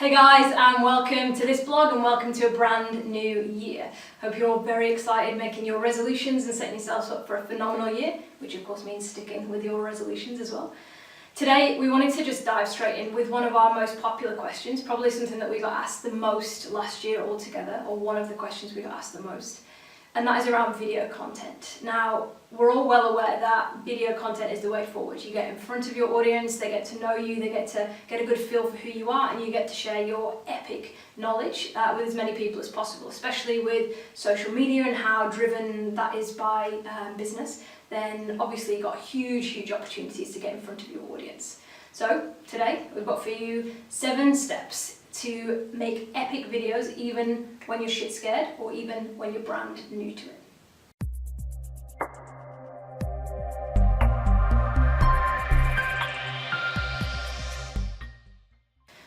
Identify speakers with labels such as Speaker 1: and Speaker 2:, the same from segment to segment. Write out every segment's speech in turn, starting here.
Speaker 1: Hey guys, and welcome to this vlog and welcome to a brand new year. Hope you're all very excited making your resolutions and setting yourselves up for a phenomenal year, which of course means sticking with your resolutions as well. Today we wanted to just dive straight in with one of our most popular questions, probably something that we got asked the most last year altogether, or one of the questions we got asked the most, and that is around video content. Now, we're all well aware that video content is the way forward. You get in front of your audience, they get to know you, they get to get a good feel for who you are, and you get to share your epic knowledge with as many people as possible, especially with social media and how driven that is by business. Then obviously you've got huge opportunities to get in front of your audience. So today we've got for you 7 steps to make epic videos even when you're shit scared or even when you're brand new to it.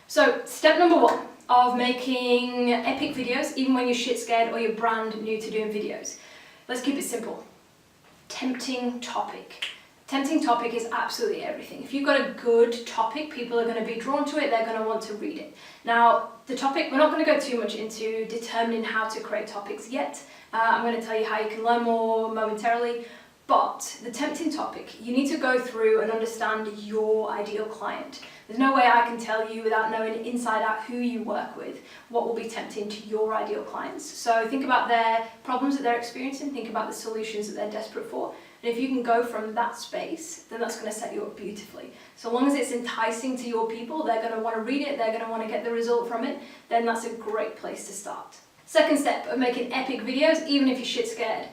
Speaker 1: So step number 1 of making epic videos even when you're shit scared or you're brand new to doing videos. Let's keep it simple. Tempting topic. Tempting topic is absolutely everything. If you've got a good topic, people are going to be drawn to it, they're going to want to read it. Now, the topic, we're not going to go too much into determining how to create topics yet. I'm going to tell you how you can learn more momentarily. But the tempting topic, you need to go through and understand your ideal client. There's no way I can tell you without knowing inside out who you work with, what will be tempting to your ideal clients. So think about their problems that they're experiencing, think about the solutions that they're desperate for. And if you can go from that space, then that's going to set you up beautifully. So long as it's enticing to your people, they're going to want to read it, they're going to want to get the result from it, then that's a great place to start. Second step of making epic videos, even if you're shit scared.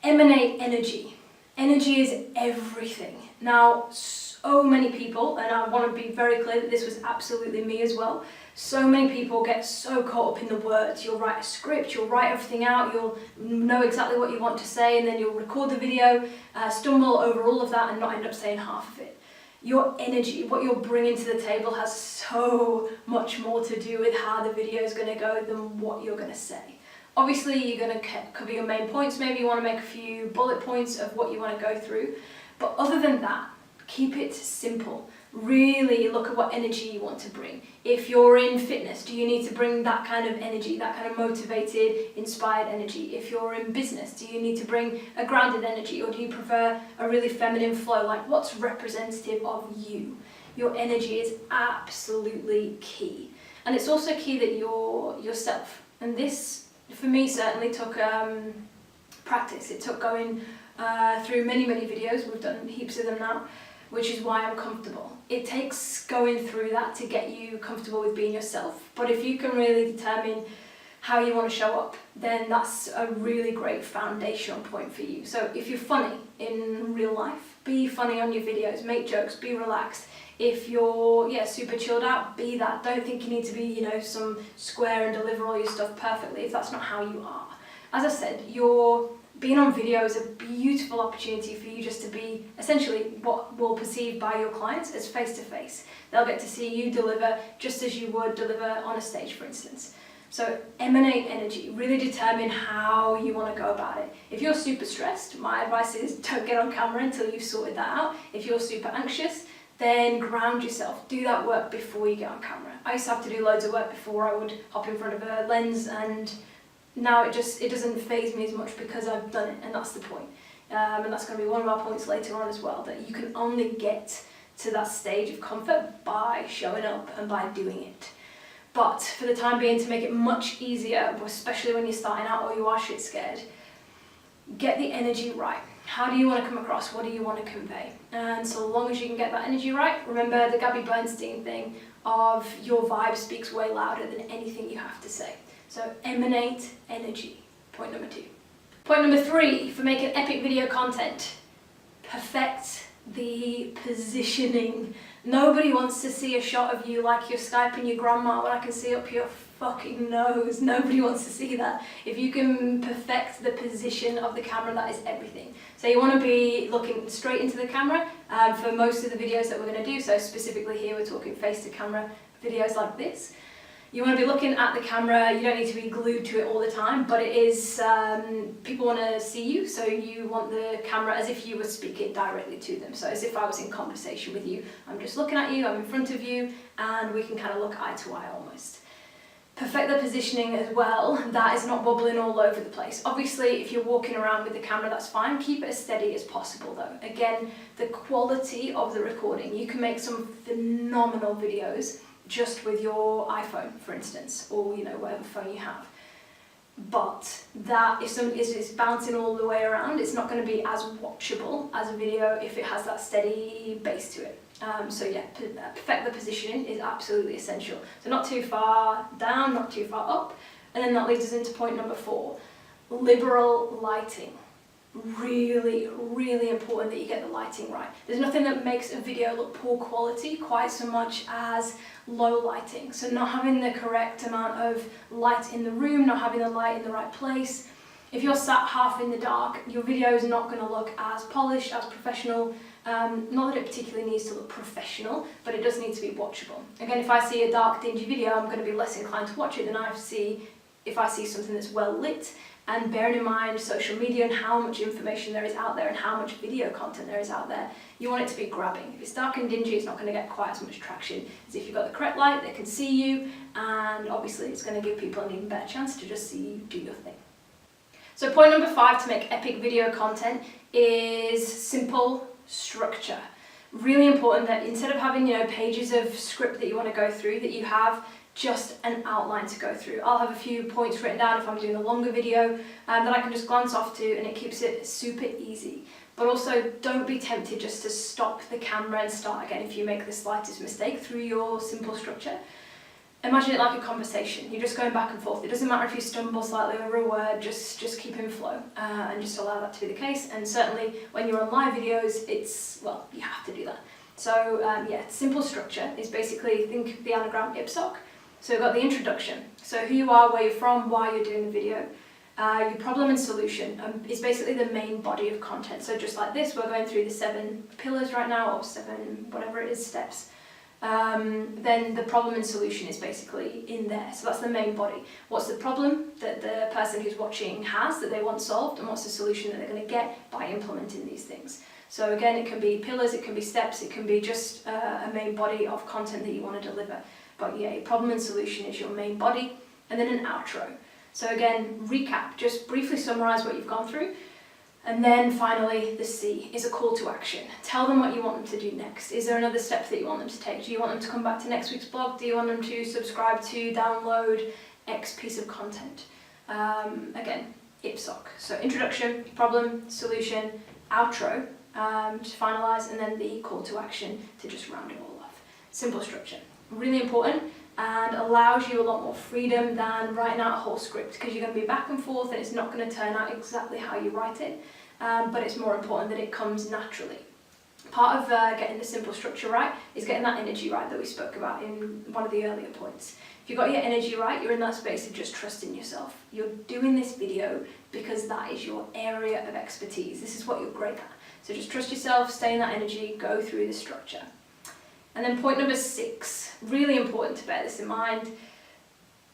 Speaker 1: Emanate energy. Energy is everything. Now, so many people, and I want to be very clear that this was absolutely me as well, so many people get so caught up in the words. You'll write a script, you'll write everything out, you'll know exactly what you want to say, and then you'll record the video, stumble over all of that and not end up saying half of it. Your energy, what you're bringing to the table, has so much more to do with how the video is going to go than what you're going to say. Obviously, you're going to cover your main points. Maybe you want to make a few bullet points of what you want to go through. But other than that, keep it simple. Really look at what energy you want to bring. If you're in fitness, do you need to bring that kind of energy, that kind of motivated, inspired energy? If you're in business, do you need to bring a grounded energy, or do you prefer a really feminine flow? Like, what's representative of you? Your energy is absolutely key. And it's also key that you're yourself. And this, for me, certainly took practice. It took going through many videos. We've done heaps of them now, which is why I'm comfortable. It takes going through that to get you comfortable with being yourself. But if you can really determine how you want to show up, then that's a really great foundational point for you. So if you're funny in real life, be funny on your videos, make jokes, be relaxed. If you're super chilled out, be that. Don't think you need to be, some square and deliver all your stuff perfectly if that's not how you are. As I said, being on video is a beautiful opportunity for you just to be essentially what will perceive by your clients as face-to-face. They'll get to see you deliver just as you would deliver on a stage, for instance. So emanate energy, really determine how you want to go about it. If you're super stressed, my advice is don't get on camera until you've sorted that out. If you're super anxious, then ground yourself. Do that work before you get on camera. I used to have to do loads of work before I would hop in front of a lens, and now it doesn't faze me as much because I've done it, and that's the point. And that's going to be one of our points later on as well, that you can only get to that stage of comfort by showing up and by doing it. But for the time being, to make it much easier, especially when you're starting out or you are shit scared, get the energy right. How do you want to come across? What do you want to convey? And so long as you can get that energy right, remember the Gabby Bernstein thing of your vibe speaks way louder than anything you have to say. So emanate energy, point number 2. Point number 3 for making epic video content, perfect the positioning. Nobody wants to see a shot of you like you're Skyping your grandma when I can see up your fucking nose. Nobody wants to see that. If you can perfect the position of the camera, that is everything. So you want to be looking straight into the camera for most of the videos that we're going to do. So specifically here, we're talking face to camera videos like this. You want to be looking at the camera, you don't need to be glued to it all the time, but it is, people want to see you, so you want the camera as if you were speaking directly to them. So as if I was in conversation with you. I'm just looking at you, I'm in front of you, and we can kind of look eye to eye almost. Perfect the positioning as well, that is not wobbling all over the place. Obviously, if you're walking around with the camera, that's fine. Keep it as steady as possible though. Again, the quality of the recording. You can make some phenomenal videos just with your iPhone, for instance, or whatever phone you have. But that, if somebody is bouncing all the way around, it's not going to be as watchable as a video if it has that steady base to it. So yeah, perfect the positioning is absolutely essential. So not too far down, not too far up. And then that leads us into point number 4, liberal lighting. Really, really important that you get the lighting right. There's nothing that makes a video look poor quality quite so much as low lighting. So not having the correct amount of light in the room, not having the light in the right place. If you're sat half in the dark, your video is not going to look as polished, as professional. Not that it particularly needs to look professional, but it does need to be watchable. Again, if I see a dark, dingy video, I'm going to be less inclined to watch it than if I see something that's well lit. And bearing in mind social media and how much information there is out there and how much video content there is out there, you want it to be grabbing. If it's dark and dingy, it's not going to get quite as much traction as if you've got the correct light, they can see you, and obviously it's going to give people an even better chance to just see you do your thing. So point number 5 to make epic video content is simple structure. Really important that instead of having pages of script that you want to go through, that you have just an outline to go through. I'll have a few points written down if I'm doing a longer video that I can just glance off to, and it keeps it super easy. But also don't be tempted just to stop the camera and start again if you make the slightest mistake through your simple structure. Imagine it like a conversation. You're just going back and forth. It doesn't matter if you stumble slightly over a word, just keep in flow and just allow that to be the case. And certainly when you're on live videos, you have to do that. So yeah, simple structure is basically, think the anagram ipsoc. So we've got the introduction, so who you are, where you're from, why you're doing the video. Your problem and solution is basically the main body of content. So just like this, we're going through the 7 pillars right now, or 7, whatever it is, steps. Then the problem and solution is basically in there. So that's the main body. What's the problem that the person who's watching has that they want solved, and what's the solution that they're going to get by implementing these things. So again, it can be pillars, it can be steps, it can be just a main body of content that you want to deliver. But yeah, your problem and solution is your main body, and then an outro. So again, recap, just briefly summarize what you've gone through. And then finally, the C is a call to action. Tell them what you want them to do next. Is there another step that you want them to take? Do you want them to come back to next week's blog? Do you want them to subscribe to, download X piece of content? Again, ipsoc. So introduction, problem, solution, outro to finalize, and then the call to action to just round it all off. Simple structure. Really important, and allows you a lot more freedom than writing out a whole script, because you're going to be back and forth and it's not going to turn out exactly how you write it, but it's more important that it comes naturally. Part of getting the simple structure right is getting that energy right that we spoke about in one of the earlier points. If you've got your energy right, you're in that space of just trusting yourself. You're doing this video because that is your area of expertise. This is what you're great at. So just trust yourself, stay in that energy, go through the structure. And then point number 6, really important to bear this in mind,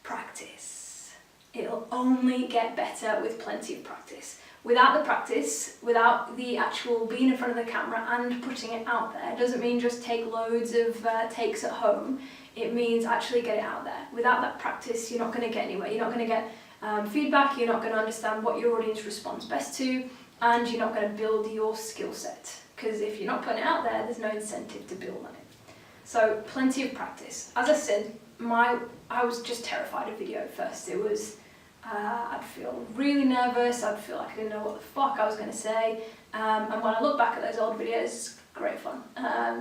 Speaker 1: practice. It'll only get better with plenty of practice. Without the practice, without the actual being in front of the camera and putting it out there, doesn't mean just take loads of takes at home. It means actually get it out there. Without that practice, you're not going to get anywhere. You're not going to get feedback, you're not going to understand what your audience responds best to, and you're not going to build your skill set. Because if you're not putting it out there, there's no incentive to build on it. So plenty of practice. As I said, I was just terrified of video at first. It was, I'd feel really nervous, I'd feel like I didn't know what the fuck I was going to say, and when I look back at those old videos, it's great fun.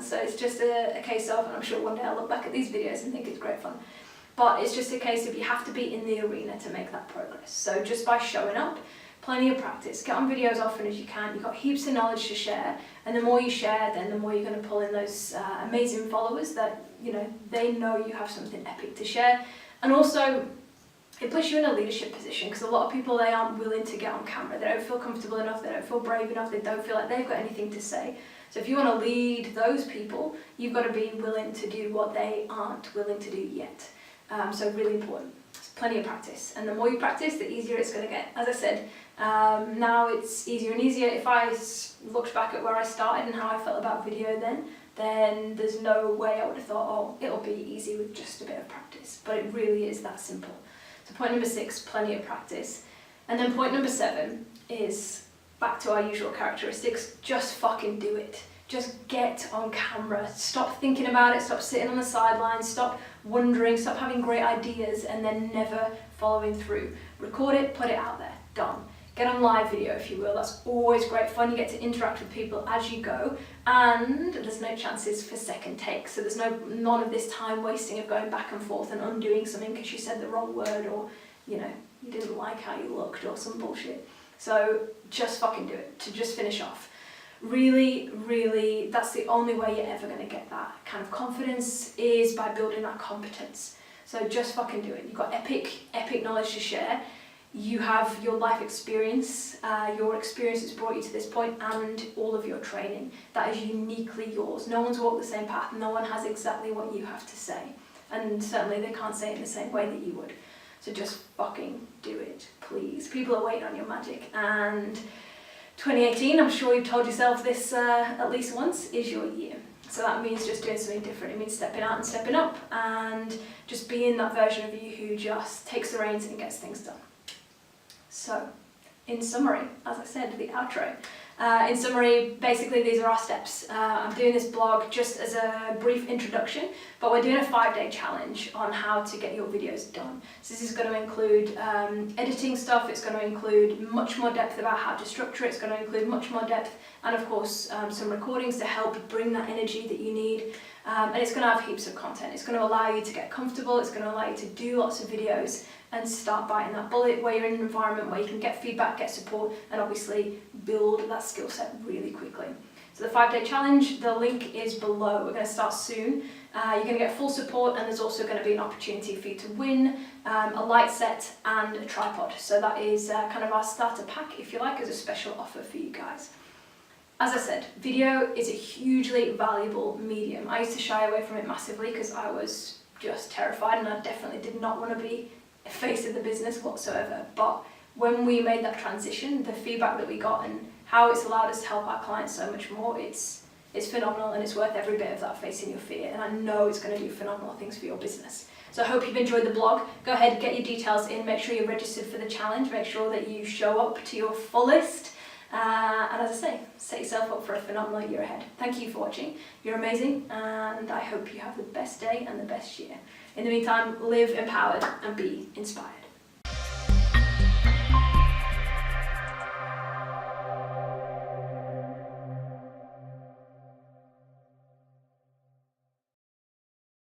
Speaker 1: So it's just a case of, and I'm sure one day I'll look back at these videos and think it's great fun, but it's just a case of you have to be in the arena to make that progress. So just by showing up, plenty of practice, get on videos as often as you can, you've got heaps of knowledge to share, and the more you share, then the more you're going to pull in those amazing followers that, they know you have something epic to share. And also, it puts you in a leadership position, because a lot of people, they aren't willing to get on camera, they don't feel comfortable enough, they don't feel brave enough, they don't feel like they've got anything to say. So if you want to lead those people, you've got to be willing to do what they aren't willing to do yet. So really important. It's plenty of practice, and the more you practice, the easier it's going to get. As I said, now it's easier and easier. If I looked back at where I started and how I felt about video then there's no way I would have thought, oh, it'll be easy with just a bit of practice. But it really is that simple. So point number 6, plenty of practice. And then point number 7 is back to our usual characteristics. Just fucking do it. Just get on camera. Stop thinking about it. Stop sitting on the sidelines. Stop wondering. Stop having great ideas and then never following through. Record it, put it out there. Done. Get on live video, if you will. That's always great fun. You get to interact with people as you go, and there's no chances for second takes. So there's none of this time wasting of going back and forth and undoing something because you said the wrong word, or you didn't like how you looked, or some bullshit. So just fucking do it. To just finish off. Really, really, that's the only way you're ever going to get that kind of confidence, is by building that competence. So just fucking do it. You've got epic knowledge to share. You have your life experience, your experience that's brought you to this point, and all of your training. That is uniquely yours. No one's walked the same path, no one has exactly what you have to say. And certainly they can't say it in the same way that you would. So just fucking do it, please. People are waiting on your magic, and 2018, I'm sure you've told yourself this at least once, is your year. So that means just doing something different. It means stepping out and stepping up, and just being that version of you who just takes the reins and gets things done. So, in summary, as I said, the outro. In summary, basically these are our steps. I'm doing this blog just as a brief introduction, but we're doing a 5-day challenge on how to get your videos done. So this is going to include editing stuff, it's going to include much more depth about how to structure it, it's going to include much more depth, and of course some recordings to help bring that energy that you need. And it's going to have heaps of content. It's going to allow you to get comfortable, it's going to allow you to do lots of videos and start biting that bullet, where you're in an environment where you can get feedback, get support, and obviously build that skill set really quickly. So the 5-day challenge, the link is below. We're going to start soon. You're going to get full support, and there's also going to be an opportunity for you to win a light set and a tripod. So that is kind of our starter pack, if you like, as a special offer for you guys. As I said, video is a hugely valuable medium. I used to shy away from it massively because I was just terrified, and I definitely did not want to be a face of the business whatsoever. But when we made that transition, the feedback that we got and how it's allowed us to help our clients so much more, it's phenomenal, and it's worth every bit of that facing your fear. And I know it's going to do phenomenal things for your business. So I hope you've enjoyed the blog. Go ahead, get your details in, make sure you're registered for the challenge, make sure that you show up to your fullest. And as I say, set yourself up for a phenomenal year ahead. Thank you for watching. You're amazing, and I hope you have the best day and the best year. In the meantime, live empowered and be inspired.